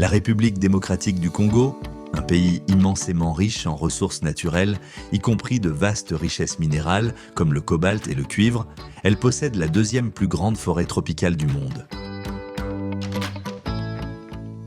La République démocratique du Congo, un pays immensément riche en ressources naturelles, y compris de vastes richesses minérales comme le cobalt et le cuivre, elle possède la deuxième plus grande forêt tropicale du monde.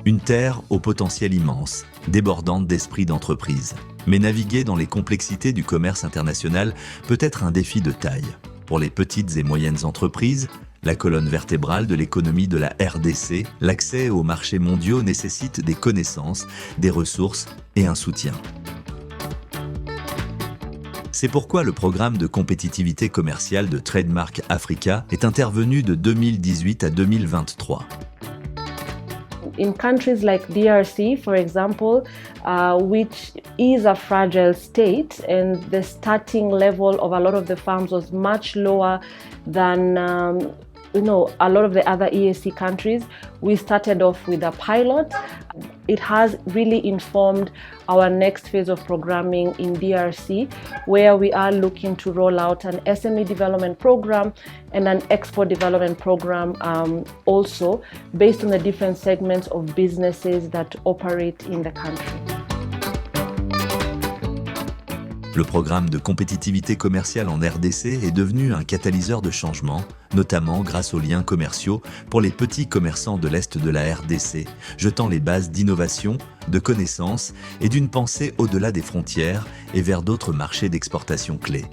Une terre au potentiel immense, débordante d'esprit d'entreprise. Mais naviguer dans les complexités du commerce international peut être un défi de taille. Pour les petites et moyennes entreprises, la colonne vertébrale de l'économie de la RDC, l'accès aux marchés mondiaux nécessite des connaissances, des ressources et un soutien. C'est pourquoi le programme de compétitivité commerciale de Trademark Africa est intervenu de 2018 à 2023. In countries like DRC, for example, which is a fragile state, and the starting level of a lot of the farms was much lower than a lot of the other EAC countries, we started off with a pilot. It has really informed our next phase of programming in DRC, where we are looking to roll out an SME development program and an export development program also based on the different segments of businesses that operate in the country. Le programme de compétitivité commerciale en RDC est devenu un catalyseur de changement, notamment grâce aux liens commerciaux pour les petits commerçants de l'Est de la RDC, jetant les bases d'innovation, de connaissances et d'une pensée au-delà des frontières et vers d'autres marchés d'exportation clés.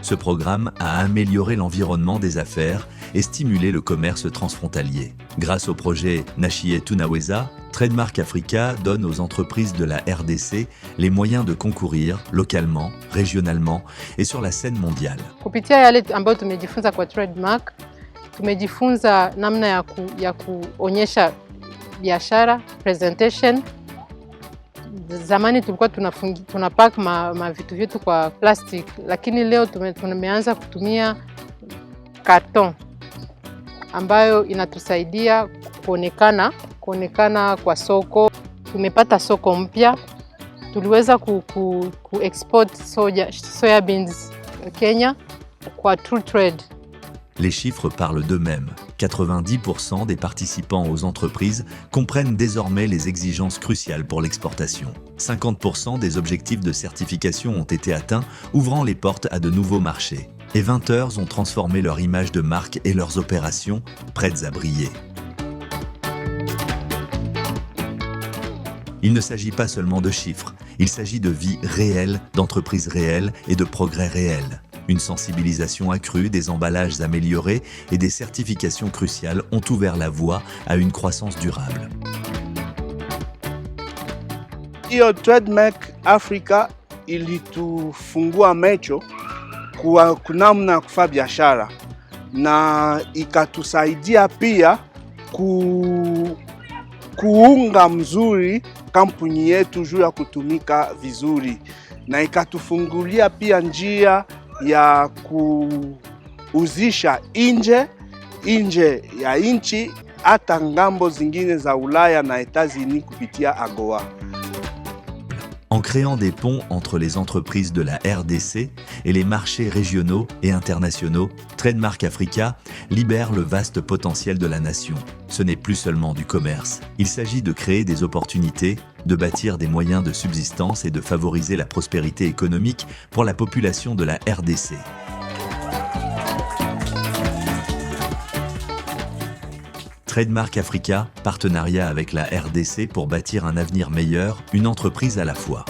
Ce programme a amélioré l'environnement des affaires et stimulé le commerce transfrontalier. Grâce au projet Nashie Tunaweza, Trademark Africa donne aux entreprises de la RDC les moyens de concourir localement, régionalement et sur la scène mondiale. Kupitia yale ambayo tumejifunza kwa Trademark, tumejifunza namna ya kuonyesha biashara, presentation. Zamani tulikuwa tunapack vitu vyetu kwa plastic, lakini leo tumeanza kutumia karton ambayo inatusaidia kuonekana kwa soko. Tumepata soko mpya, tuliweza export soya beans Kenya kwa True Trade. Les chiffres parlent d'eux-mêmes. 90% des participants aux entreprises comprennent désormais les exigences cruciales pour l'exportation. 50% des objectifs de certification ont été atteints, ouvrant les portes à de nouveaux marchés. Et 20 ont transformé leur image de marque et leurs opérations, prêtes à briller. Il ne s'agit pas seulement de chiffres, il s'agit de vie réelle, d'entreprises réelles et de progrès réels. Une sensibilisation accrue, des emballages améliorés et des certifications cruciales ont ouvert la voie à une croissance durable. Hiyo Trademark Africa ilitufungua macho kwa namna ya kufanya biashara na ikatusaidia pia kuunga mzuri kampuni yetu juu ya kutumika vizuri, na ikatufungulia pia njia ya kuuzisha nje ya nchi, hata ngambo zingine za Ulaya na États-Unis kupitia AGOA. En créant des ponts entre les entreprises de la RDC et les marchés régionaux et internationaux, Trademark Africa libère le vaste potentiel de la nation. Ce n'est plus seulement du commerce. Il s'agit de créer des opportunités, de bâtir des moyens de subsistance et de favoriser la prospérité économique pour la population de la RDC. Trademark Africa, partenariat avec la RDC pour bâtir un avenir meilleur, une entreprise à la fois.